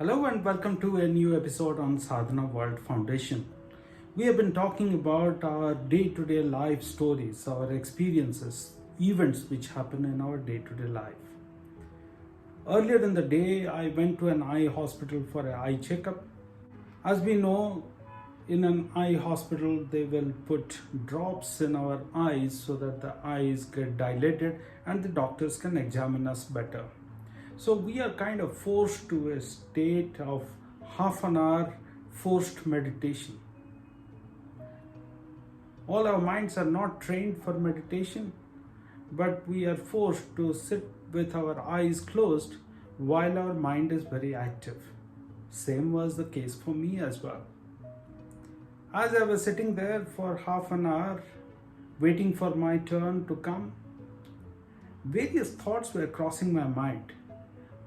Hello and welcome to a new episode on Sadhana World Foundation. We have been talking about our day-to-day life stories, our experiences, events which happen in our day-to-day life. Earlier in the day, I went to an eye hospital for an eye checkup. As we know, in an eye hospital, they will put drops in our eyes so that the eyes get dilated and the doctors can examine us better. So we are kind of forced to a state of half an hour forced meditation. All our minds are not trained for meditation, but we are forced to sit with our eyes closed while our mind is very active. Same was the case for me as well. As I was sitting there for half an hour, waiting for my turn to come, various thoughts were crossing my mind.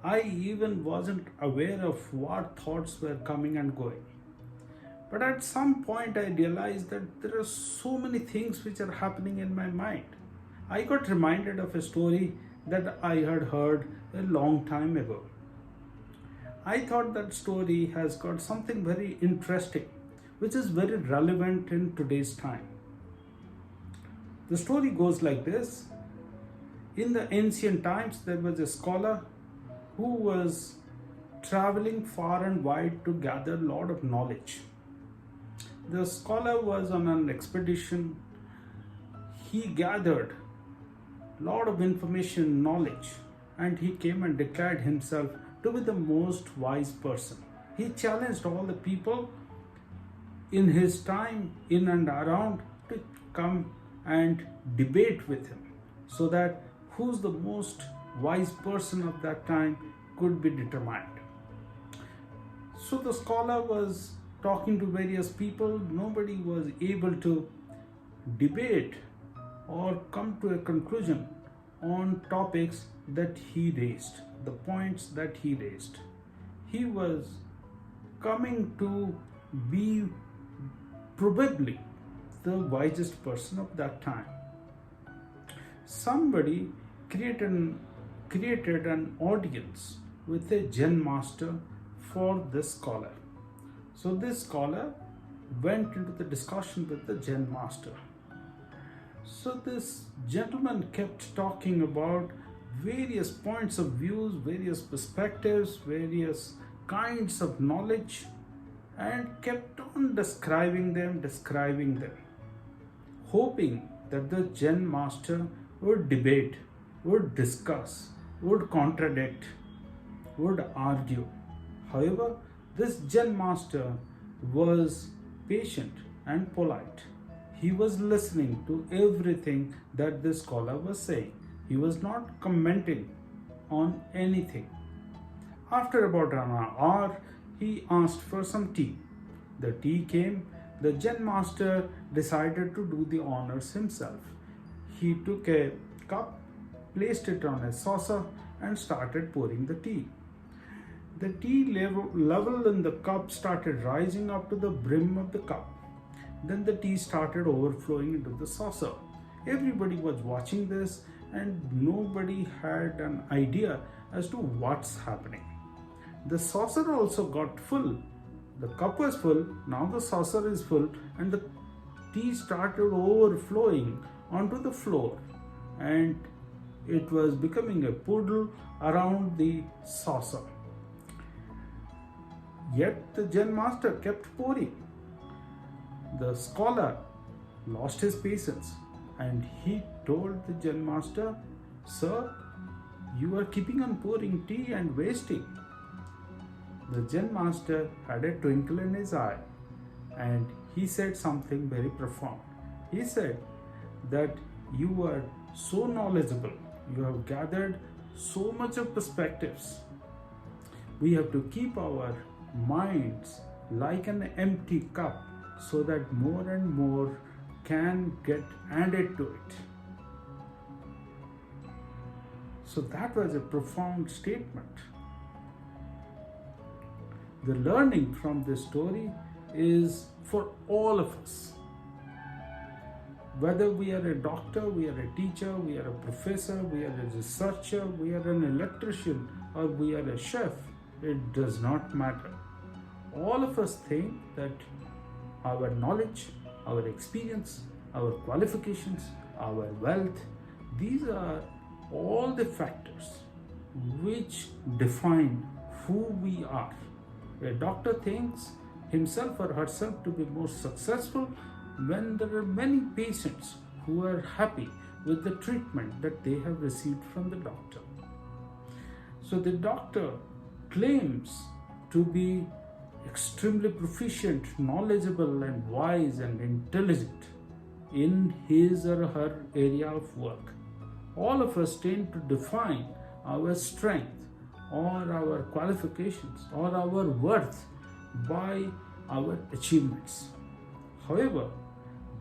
I even wasn't aware of what thoughts were coming and going. But at some point I realized that there are so many things which are happening in my mind. I got reminded of a story that I had heard a long time ago. I thought that story has got something very interesting, which is very relevant in today's time. The story goes like this. In the ancient times, there was a scholar who was traveling far and wide to gather a lot of knowledge. The scholar was on an expedition. He gathered a lot of information, knowledge, and he came and declared himself to be the most wise person. He challenged all the people in his time, in and around, to come and debate with him so that who's the most wise person of that time could be determined. So the scholar was talking to various people. Nobody was able to debate or come to a conclusion on topics that he raised, the points that he raised. He was coming to be probably the wisest person of that time. Somebody created an audience with a Zen master for this scholar. So this scholar went into the discussion with the Zen master. So this gentleman kept talking about various points of views, various perspectives, various kinds of knowledge, and kept on describing them, hoping that the Zen master would debate, would discuss, would contradict, would argue. However, this Zen master was patient and polite. He was listening to everything that the scholar was saying. He was not commenting on anything. After about an hour, he asked for some tea. The tea came. The Zen master decided to do the honors himself. He took a cup, placed it on a saucer, and started pouring the tea. The tea level in the cup started rising up to the brim of the cup. Then the tea started overflowing into the saucer. Everybody was watching this and nobody had an idea as to what's happening. The saucer also got full. The cup was full, now the saucer is full, and the tea started overflowing onto the floor, and it was becoming a puddle around the saucer. Yet the Zen master kept pouring. The scholar lost his patience and he told the Zen master, "Sir, you are keeping on pouring tea and wasting." The Zen master had a twinkle in his eye and he said something very profound. He said that you are so knowledgeable, you have gathered so much of perspectives. We have to keep our minds like an empty cup so that more and more can get added to it. So that was a profound statement. The learning from this story is for all of us. Whether we are a doctor, we are a teacher, we are a professor, we are a researcher, we are an electrician, or we are a chef, it does not matter. All of us think that our knowledge, our experience, our qualifications, our wealth, these are all the factors which define who we are. A doctor thinks himself or herself to be more successful when there are many patients who are happy with the treatment that they have received from the doctor. So the doctor claims to be extremely proficient, knowledgeable, and wise and intelligent in his or her area of work. All of us tend to define our strength or our qualifications or our worth by our achievements. However,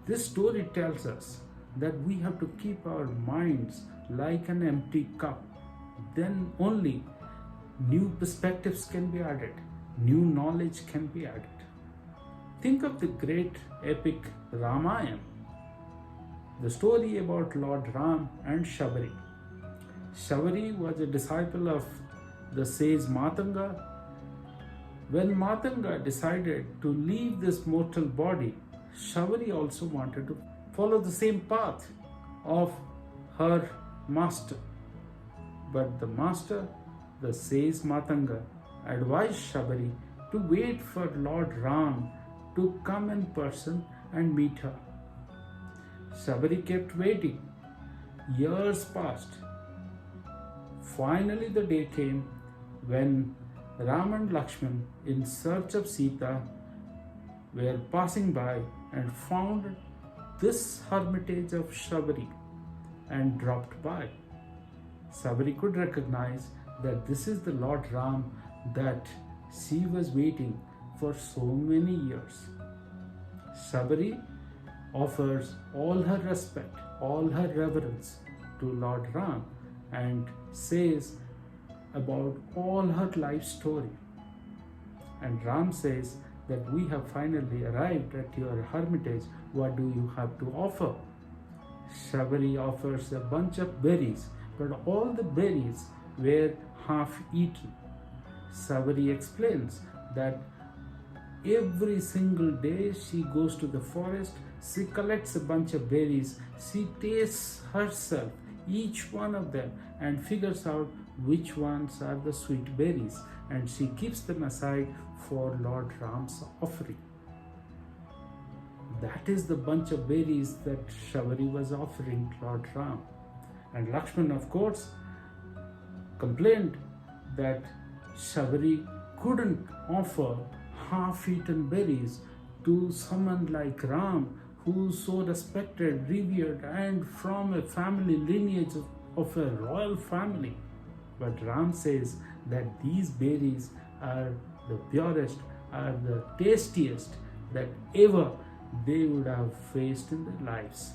this story tells us that we have to keep our minds like an empty cup. Then only new perspectives can be added, new knowledge can be added. Think of the great epic Ramayana, the story about Lord Ram and Shabari. Shabari was a disciple of the sage Matanga. When Matanga decided to leave this mortal body, Shabari also wanted to follow the same path of her master. But the master, the sage Matanga, advised Shabari to wait for Lord Ram to come in person and meet her. Shabari kept waiting. Years passed. Finally, the day came when Ram and Lakshman, in search of Sita, were passing by and found this hermitage of Shabari and dropped by. Shabari could recognize that this is the Lord Ram that she was waiting for so many years. Shabari offers all her respect, all her reverence to Lord Ram and says about all her life story. And Ram says that we have finally arrived at your hermitage. What do you have to offer? Shabari offers a bunch of berries, but all the berries were half eaten. Shabari explains that every single day she goes to the forest, she collects a bunch of berries, she tastes herself each one of them and figures out which ones are the sweet berries, and she keeps them aside for Lord Ram's offering. That is the bunch of berries that Shabari was offering Lord Ram. And Lakshman, of course, complained that Shabari couldn't offer half-eaten berries to someone like Ram, who's so respected, revered, and from a family lineage of a royal family. But Ram says that these berries are the purest, are the tastiest that ever they would have faced in their lives.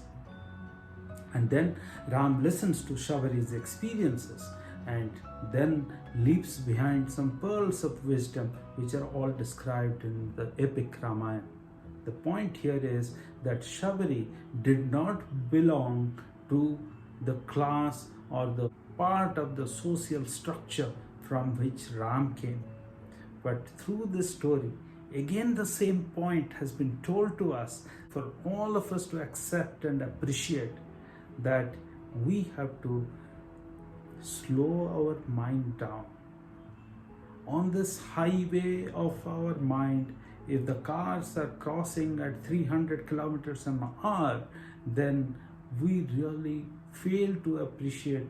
And then Ram listens to Shabari's experiences and then leaves behind some pearls of wisdom which are all described in the epic Ramayana. The point here is that Shabari did not belong to the class or the part of the social structure from which Ram came. But through this story, again the same point has been told to us for all of us to accept and appreciate that we have to slow our mind down. On this highway of our mind, if the cars are crossing at 300 kilometers an hour, then we really fail to appreciate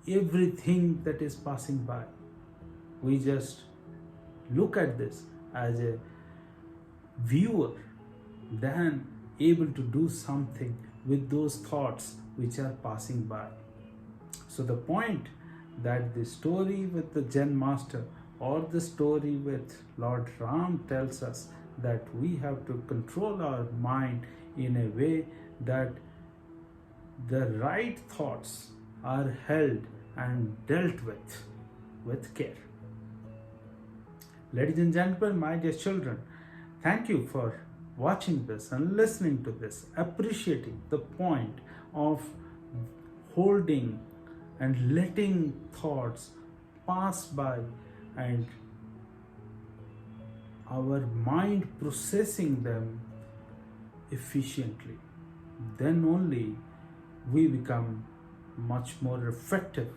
everything that is passing by. We just look at this as a viewer than able to do something with those thoughts which are passing by. So the point that the story with the Zen master or the story with Lord Ram tells us that we have to control our mind in a way that the right thoughts are held and dealt with care. Ladies and gentlemen, my dear children, thank you for watching this and listening to this, appreciating the point of holding and letting thoughts pass by and our mind processing them efficiently. Then only we become much more effective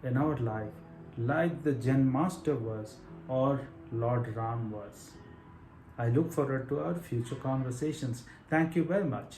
in our life, like the Zen Master was or Lord Ram was. I look forward to our future conversations. Thank you very much.